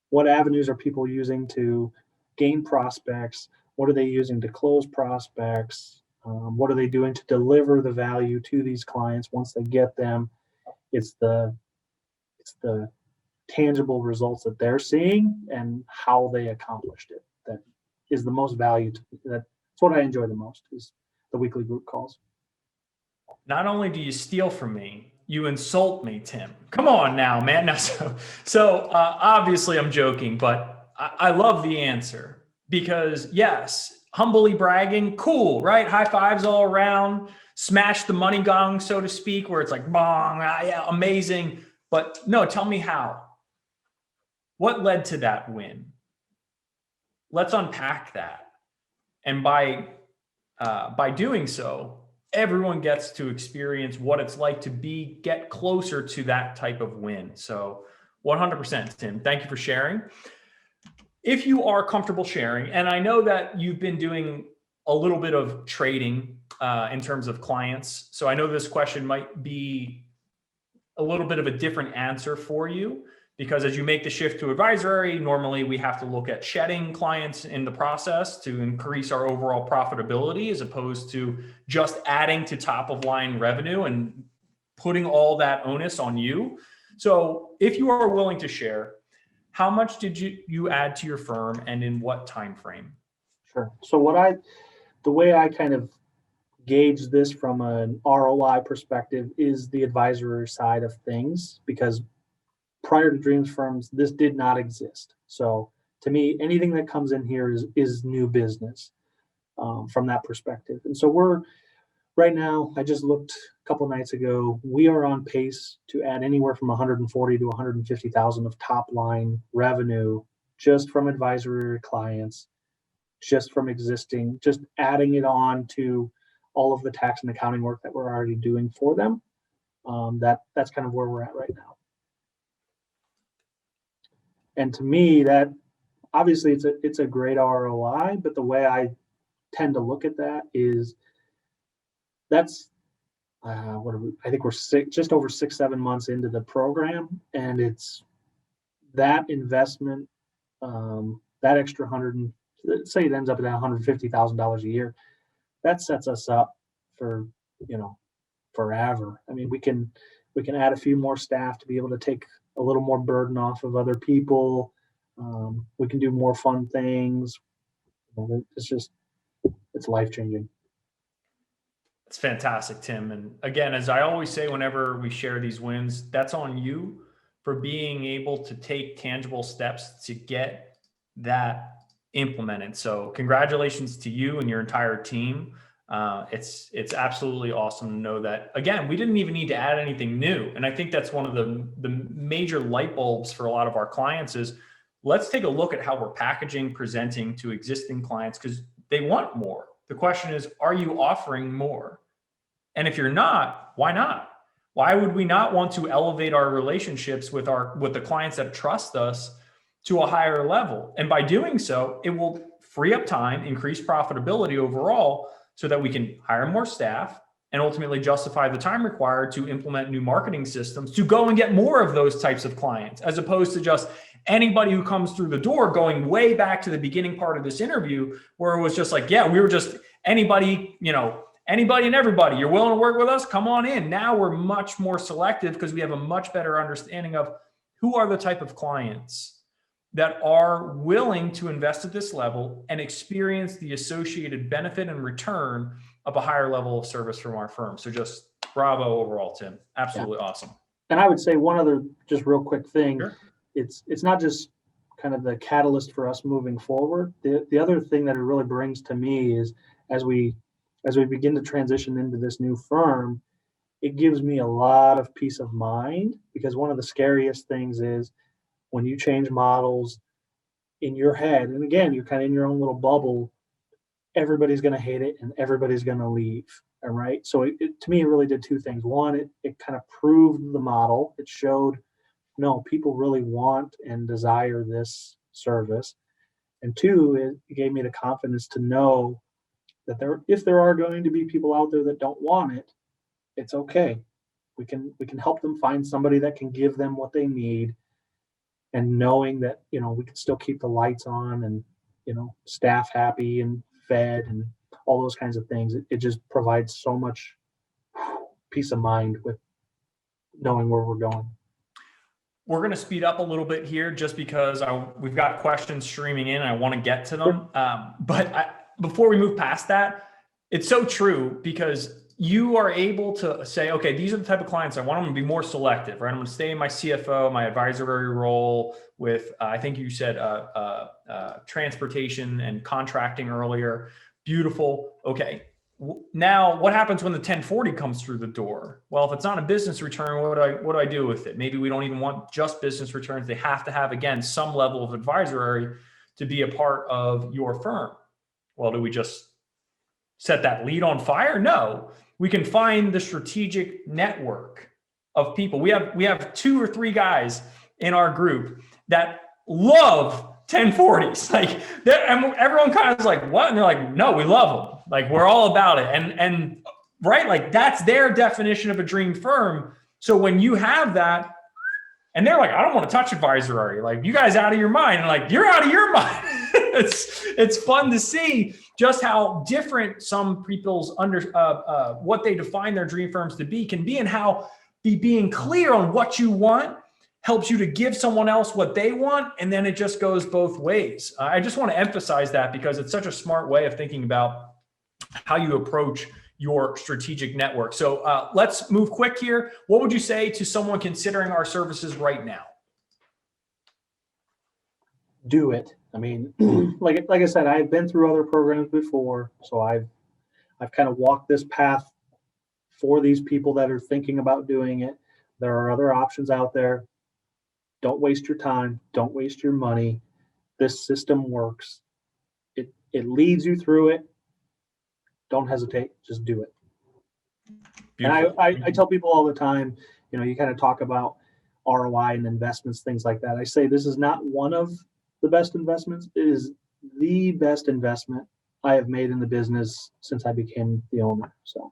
what avenues are people using to gain prospects? What are they using to close prospects? What are they doing to deliver the value to these clients once they get them? It's the tangible results that they're seeing and how they accomplished it that is the most value to me. That's what I enjoy the most is the weekly group calls. Not only do you steal from me, you insult me, Tim. Come on now, man. No, so obviously I'm joking, but I love the answer because yes, humbly bragging, cool, right? High fives all around, smash the money gong, so to speak, where it's like, bong, yeah, amazing. But no, tell me how. What led to that win? Let's unpack that. And by doing so, everyone gets to experience what it's like to get closer to that type of win. So 100%, Tim, thank you for sharing. If you are comfortable sharing, and I know that you've been doing a little bit of trading in terms of clients, so I know this question might be a little bit of a different answer for you, because as you make the shift to advisory, normally we have to look at shedding clients in the process to increase our overall profitability, as opposed to just adding to top of line revenue and putting all that onus on you. So if you are willing to share, how much did you add to your firm and in what time frame? Sure. So the way I kind of gauge this from an ROI perspective is the advisory side of things, because prior to Dreams Firms, this did not exist. So to me, anything that comes in here is new business from that perspective. And so we're right now, I just looked a couple nights ago, we are on pace to add anywhere from 140 to 150,000 of top line revenue just from advisory clients, just from existing, just adding it on to all of the tax and accounting work that we're already doing for them. That's kind of where we're at right now. And to me, that obviously it's a great ROI, but the way I tend to look at that is that's what are we, I think we're just over 6-7 months into the program, and it's that investment, that extra say it ends up at $150,000 a year, that sets us up for forever. I mean, we can add a few more staff to be able to take a little more burden off of other people. We can do more fun things. It's life changing. It's fantastic, Tim. And again, as I always say, whenever we share these wins, that's on you for being able to take tangible steps to get that implemented. So congratulations to you and your entire team. It's absolutely awesome to know that, again, we didn't even need to add anything new. And I think that's one of the major light bulbs for a lot of our clients is, let's take a look at how we're packaging, presenting to existing clients, because they want more. The question is, are you offering more? And if you're not, why not? Why would we not want to elevate our relationships with the clients that trust us to a higher level? And by doing so, it will free up time, increase profitability overall, so that we can hire more staff and ultimately justify the time required to implement new marketing systems to go and get more of those types of clients, as opposed to just anybody who comes through the door, going way back to the beginning part of this interview, where it was just like, yeah, we were just anybody, anybody and everybody. You're willing to work with us? Come on in. Now we're much more selective because we have a much better understanding of who are the type of clients that are willing to invest at this level and experience the associated benefit and return of a higher level of service from our firm. So just bravo overall, Tim. Absolutely awesome. And I would say one other just real quick thing. Sure. It's not just kind of the catalyst for us moving forward. The other thing that it really brings to me is as we begin to transition into this new firm, it gives me a lot of peace of mind, because one of the scariest things is when you change models in your head, and again, you're kind of in your own little bubble, everybody's going to hate it and everybody's going to leave. All right. So to me, it really did two things. One, it kind of proved the model. It showed, no, people really want and desire this service. And two, it gave me the confidence to know that if there are going to be people out there that don't want it, it's okay. We can help them find somebody that can give them what they need, and knowing that, we can still keep the lights on and, staff happy and fed and all those kinds of things. It just provides so much peace of mind with knowing where we're going. We're going to speed up a little bit here just because we've got questions streaming in and I want to get to them. Before we move past that, it's so true because you are able to say, okay, these are the type of clients I want them to be more selective, right? I'm going to stay in my CFO, my advisory role with, I think you said transportation and contracting earlier. Beautiful. Okay. Now, what happens when the 1040 comes through the door? Well, if it's not a business return, what do I do with it? Maybe we don't even want just business returns. They have to have, again, some level of advisory to be a part of your firm. Well, do we just set that lead on fire? No, we can find the strategic network of people. We have 2 or 3 guys in our group that love 1040s. And everyone kind of is like, what? And they're like, no, we love them. Like, we're all about it. And right, like that's their definition of a dream firm. So when you have that, and they're like, I don't want to touch advisory. Like, you guys out of your mind. And like, you're out of your mind. It's fun to see just how different some people's what they define their dream firms to be can be, and how being clear on what you want helps you to give someone else what they want. And then it just goes both ways. I just want to emphasize that because it's such a smart way of thinking about how you approach your strategic network. So let's move quick here. What would you say to someone considering our services right now? Do it. I mean, like I said, I've been through other programs before, so I've kind of walked this path for these people that are thinking about doing it. There are other options out there. Don't waste your time. Don't waste your money. This system works. It leads you through it. Don't hesitate. Just do it. Beautiful. And I tell people all the time, you kind of talk about ROI and investments, things like that. I say this is not one of the best investments. It is the best investment I have made in the business since I became the owner. So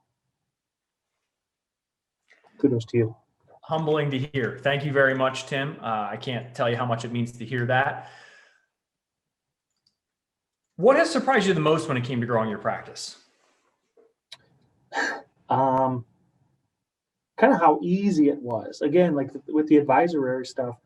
kudos to you. Humbling to hear. Thank you very much, Tim. I can't tell you how much it means to hear that. What has surprised you the most when it came to growing your practice? Kind of how easy it was. Again, like with the advisory stuff,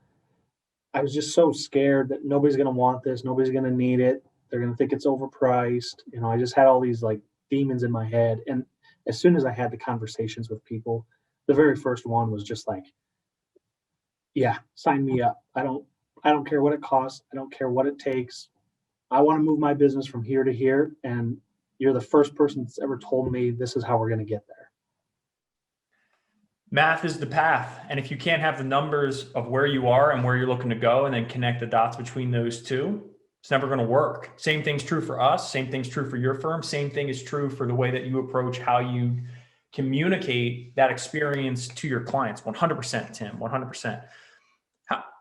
I was just so scared that nobody's going to want this. Nobody's going to need it. They're going to think it's overpriced. I just had all these like demons in my head. And as soon as I had the conversations with people, the very first one was just like, yeah, sign me up. I don't care what it costs. I don't care what it takes. I want to move my business from here to here. And you're the first person that's ever told me this is how we're going to get there. Math is the path. And if you can't have the numbers of where you are and where you're looking to go and then connect the dots between those two, it's never going to work. Same thing's true for us. Same thing's true for your firm. Same thing is true for the way that you approach how you communicate that experience to your clients. 100%, Tim, 100%.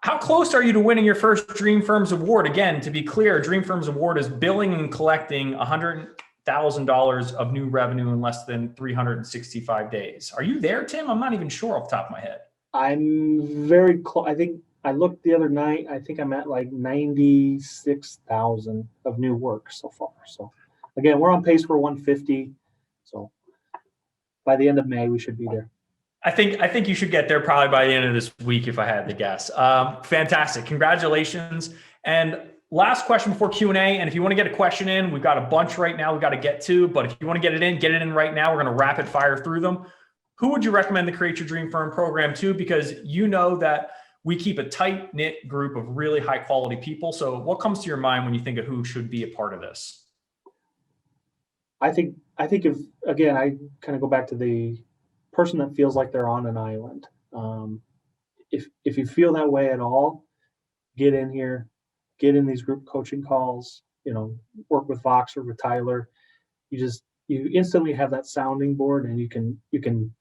How close are you to winning your first Dream Firms Award? Again, to be clear, Dream Firms Award is billing and collecting $100,000 of new revenue in less than 365 days. Are you there, Tim? I'm not even sure off the top of my head. I'm very close. I think I looked the other night. I think I'm at like 96,000 of new work so far. So again, we're on pace for 150. So by the end of May, we should be there. I think you should get there probably by the end of this week, if I had to guess. Fantastic. Congratulations. And last question before Q&A. And if you want to get a question in, we've got a bunch right now we've got to get to, but if you want to get it in right now. We're going to rapid fire through them. Who would you recommend the Create Your Dream Firm program to? Because you know that we keep a tight knit group of really high quality people. So what comes to your mind when you think of who should be a part of this? I think if, again, I kind of go back to the person that feels like they're on an island. If you feel that way at all, get in here, get in these group coaching calls, work with Vox or with Tyler. you instantly have that sounding board, and you can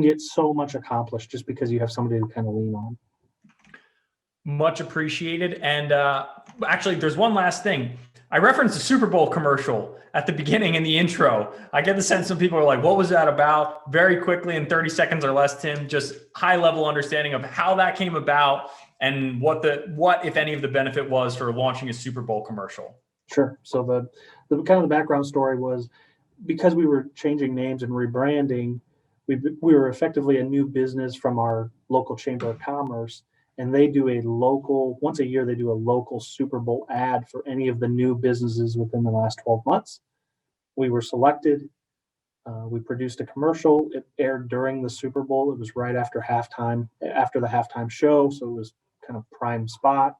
get so much accomplished just because you have somebody to kind of lean on. Much appreciated. And actually, there's one last thing. I referenced the Super Bowl commercial at the beginning in the intro. I get the sense some people are like, what was that about? Very quickly, in 30 seconds or less, Tim, just high level understanding of how that came about and what, if any, of the benefit was for launching a Super Bowl commercial. Sure. So the kind of the background story was, because we were changing names and rebranding, we were effectively a new business from our local chamber of commerce, and they do once a year, they do a local Super Bowl ad for any of the new businesses within the last 12 months. We were selected. We produced a commercial. It aired during the Super Bowl. It was right after the halftime show, so it was kind of prime spot.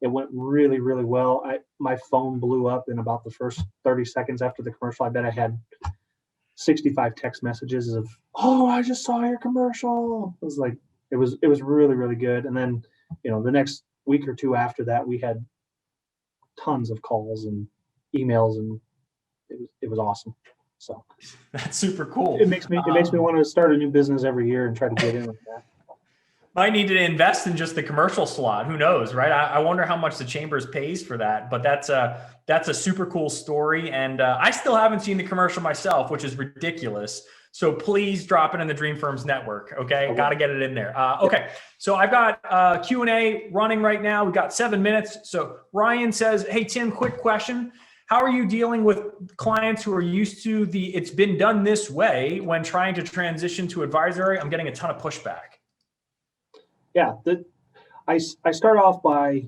It went really, really well. My phone blew up in about the first 30 seconds after the commercial. I bet I had 65 text messages of, "Oh, I just saw your commercial." It was really, really good. And then, the next week or two after that, we had tons of calls and emails, and it was awesome. So that's super cool. It makes me want to start a new business every year and try to get in with that. Might need to invest in just the commercial slot. Who knows, right? I wonder how much the Chambers pays for that, but that's a super cool story. And I still haven't seen the commercial myself, which is ridiculous. So please drop it in the Dream Firms network. Okay. Got to get it in there. Okay. So I've got Q&A running right now. We've got 7 minutes. So Ryan says, hey, Tim, quick question. How are you dealing with clients who are used to it's been done this way when trying to transition to advisory? I'm getting a ton of pushback. Yeah, I start off by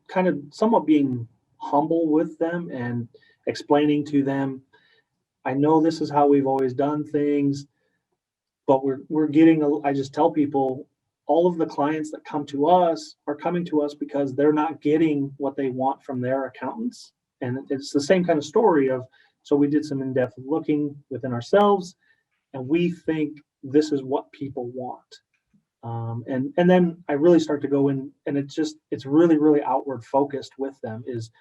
kind of somewhat being humble with them and explaining to them, I know this is how we've always done things, but I just tell people, all of the clients that come to us are coming to us because they're not getting what they want from their accountants. And it's the same kind of story so we did some in-depth looking within ourselves, and we think this is what people want. And then I really start to go in, and it's really, really outward focused with them, is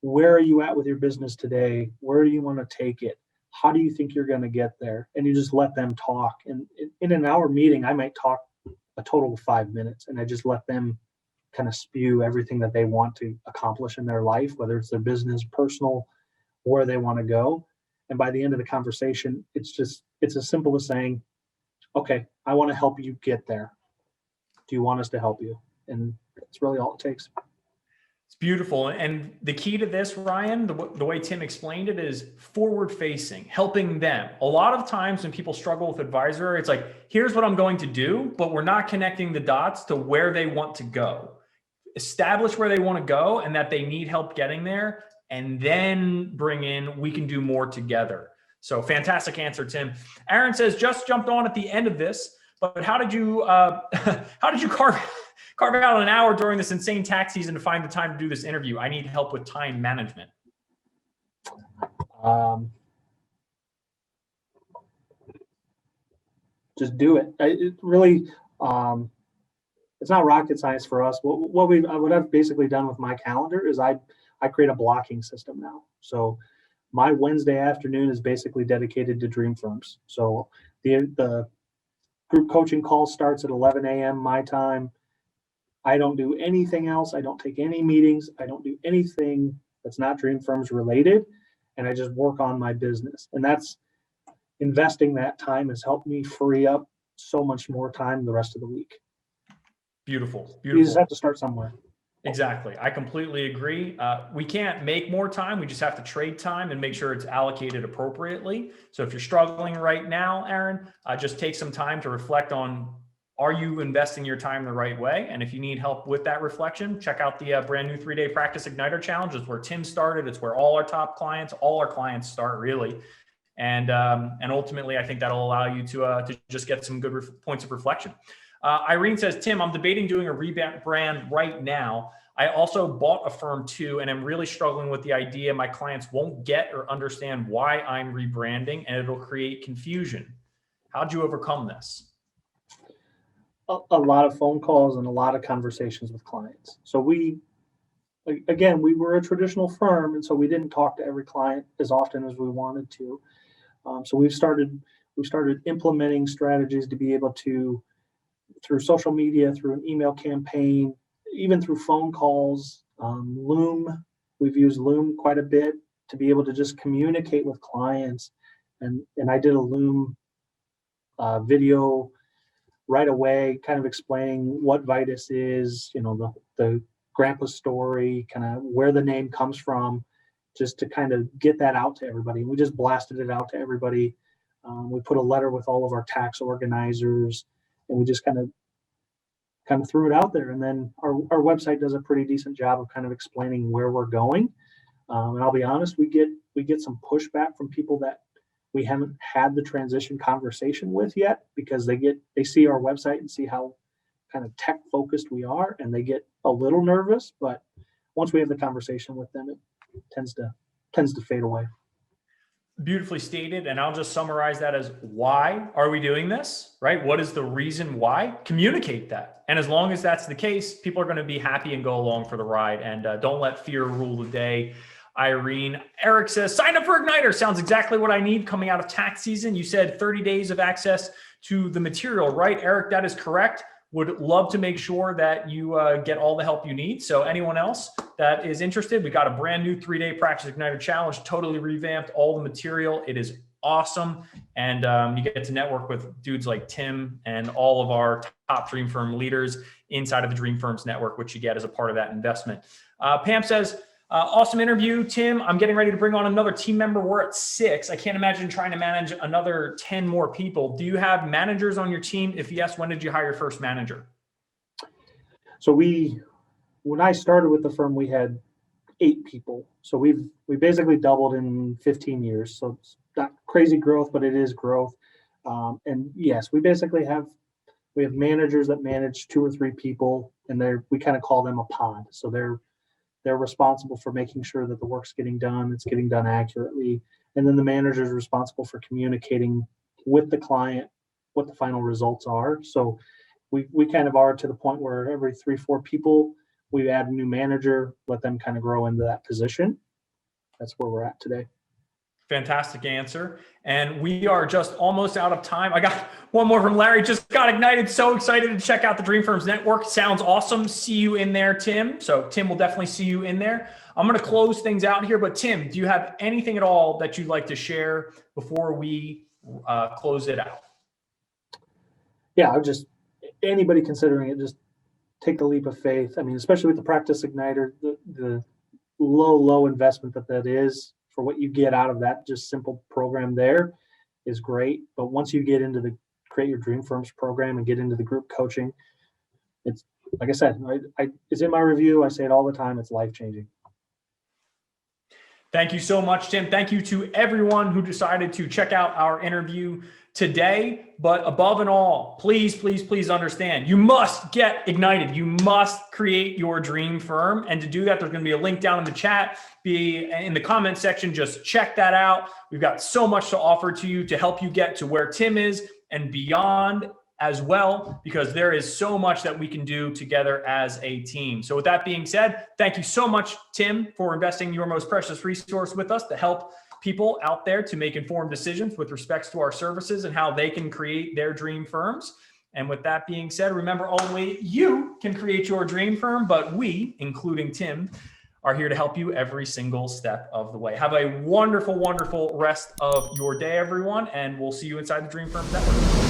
where are you at with your business today? Where do you want to take it? How do you think you're going to get there? And you just let them talk. And in an hour meeting, I might talk a total of 5 minutes, and I just let them kind of spew everything that they want to accomplish in their life, whether it's their business, personal, where they want to go. And by the end of the conversation, it's as simple as saying, okay, I want to help you get there. Do you want us to help you? And that's really all it takes. It's beautiful. And the key to this, Ryan, the way Tim explained it, is forward facing, helping them. A lot of times when people struggle with advisory, it's like, here's what I'm going to do, but we're not connecting the dots to where they want to go. Establish where they want to go and that they need help getting there, and then we can do more together. So fantastic answer, Tim. Aaron says, just jumped on at the end of this, but how did you carve out an hour during this insane tax season to find the time to do this interview? I need help with time management. Just do it. It really, it's not rocket science for us. What I've basically done with my calendar is I create a blocking system now. So my Wednesday afternoon is basically dedicated to Dream Firms. So the group coaching call starts at 11 a.m. my time. I don't do anything else. I don't take any meetings. I don't do anything that's not Dream Firms related. And I just work on my business. And investing that time has helped me free up so much more time the rest of the week. Beautiful. You just have to start somewhere. Exactly. I completely agree. We can't make more time. We just have to trade time and make sure it's allocated appropriately. So if you're struggling right now, Aaron, just take some time to reflect on, are you investing your time the right way? And if you need help with that reflection, check out the brand new 3-day Practice Igniter Challenge. It's where Tim started. It's where all our clients start, really. And ultimately, I think that'll allow you to just get some good points of reflection. Irene says, Tim, I'm debating doing a rebrand right now. I also bought a firm too, and I'm really struggling with the idea my clients won't get or understand why I'm rebranding, and it'll create confusion. How'd you overcome this? A lot of phone calls and a lot of conversations with clients. So again, we were a traditional firm, and so we didn't talk to every client as often as we wanted to. So we started implementing strategies to be able to, through social media, through an email campaign, even through phone calls, Loom. We've used Loom quite a bit to be able to just communicate with clients. And I did a Loom video right away, kind of explaining what Vitus is, the grandpa story, kind of where the name comes from, just to kind of get that out to everybody. We just blasted it out to everybody. We put a letter with all of our tax organizers, and we just kind of threw it out there. And then our website does a pretty decent job of kind of explaining where we're going. And I'll be honest, we get some pushback from people that we haven't had the transition conversation with yet, because they see our website and see how kind of tech focused we are, and they get a little nervous. But once we have the conversation with them, it tends to fade away. Beautifully stated. And I'll just summarize that as, why are we doing this, right? What is the reason why? Communicate that. And as long as that's the case, people are going to be happy and go along for the ride. And don't let fear rule the day. Irene. Eric says, sign up for Igniter. Sounds exactly what I need coming out of tax season. You said 30 days of access to the material, right? Eric, that is correct. Would love to make sure that you get all the help you need. So anyone else that is interested, we got a brand new 3-day Practice Igniter Challenge, totally revamped, all the material. It is awesome. And you get to network with dudes like Tim and all of our top Dream Firm leaders inside of the Dream Firms network, which you get as a part of that investment. Pam says, awesome interview, Tim. I'm getting ready to bring on another team member. We're at 6. I can't imagine trying to manage another 10 more people. Do you have managers on your team? If yes, when did you hire your first manager? So when I started with the firm, we had 8 people. So we basically doubled in 15 years. So it's not crazy growth, but it is growth. And yes, we have managers that manage 2 or 3 people, and we kind of call them a pod. So they're responsible for making sure that the work's getting done, it's getting done accurately. And then the manager is responsible for communicating with the client what the final results are. So we kind of are to the point where every 3-4 people, we add a new manager, let them kind of grow into that position. That's where we're at today. Fantastic answer. And we are just almost out of time. I got one more from Larry. Just got ignited. So excited to check out the Dream Firms Network. Sounds awesome. See you in there, Tim. So Tim will definitely see you in there. I'm going to close things out here. But Tim, do you have anything at all that you'd like to share before we close it out? Yeah, anybody considering it, just take the leap of faith. I mean, especially with the Practice Igniter, the low investment that is, for what you get out of that just simple program there is great. But once you get into the Create Your Dream Firms program and get into the group coaching, it's, like I said, it's in my review. I say it all the time. It's life-changing. Thank you so much, Tim. Thank you to everyone who decided to check out our interview today. But above and all, please, please, please understand, you must get ignited. You must create your dream firm. And to do that, there's going to be a link down in the chat, be in the comment section. Just check that out. We've got so much to offer to you to help you get to where Tim is and beyond as well, because there is so much that we can do together as a team. So with that being said, thank you so much, Tim, for investing your most precious resource with us to help people out there to make informed decisions with respect to our services and how they can create their dream firms. And with that being said, remember, only you can create your dream firm, but we, including Tim, are here to help you every single step of the way. Have a wonderful, wonderful rest of your day, everyone, and we'll see you inside the Dream Firms Network.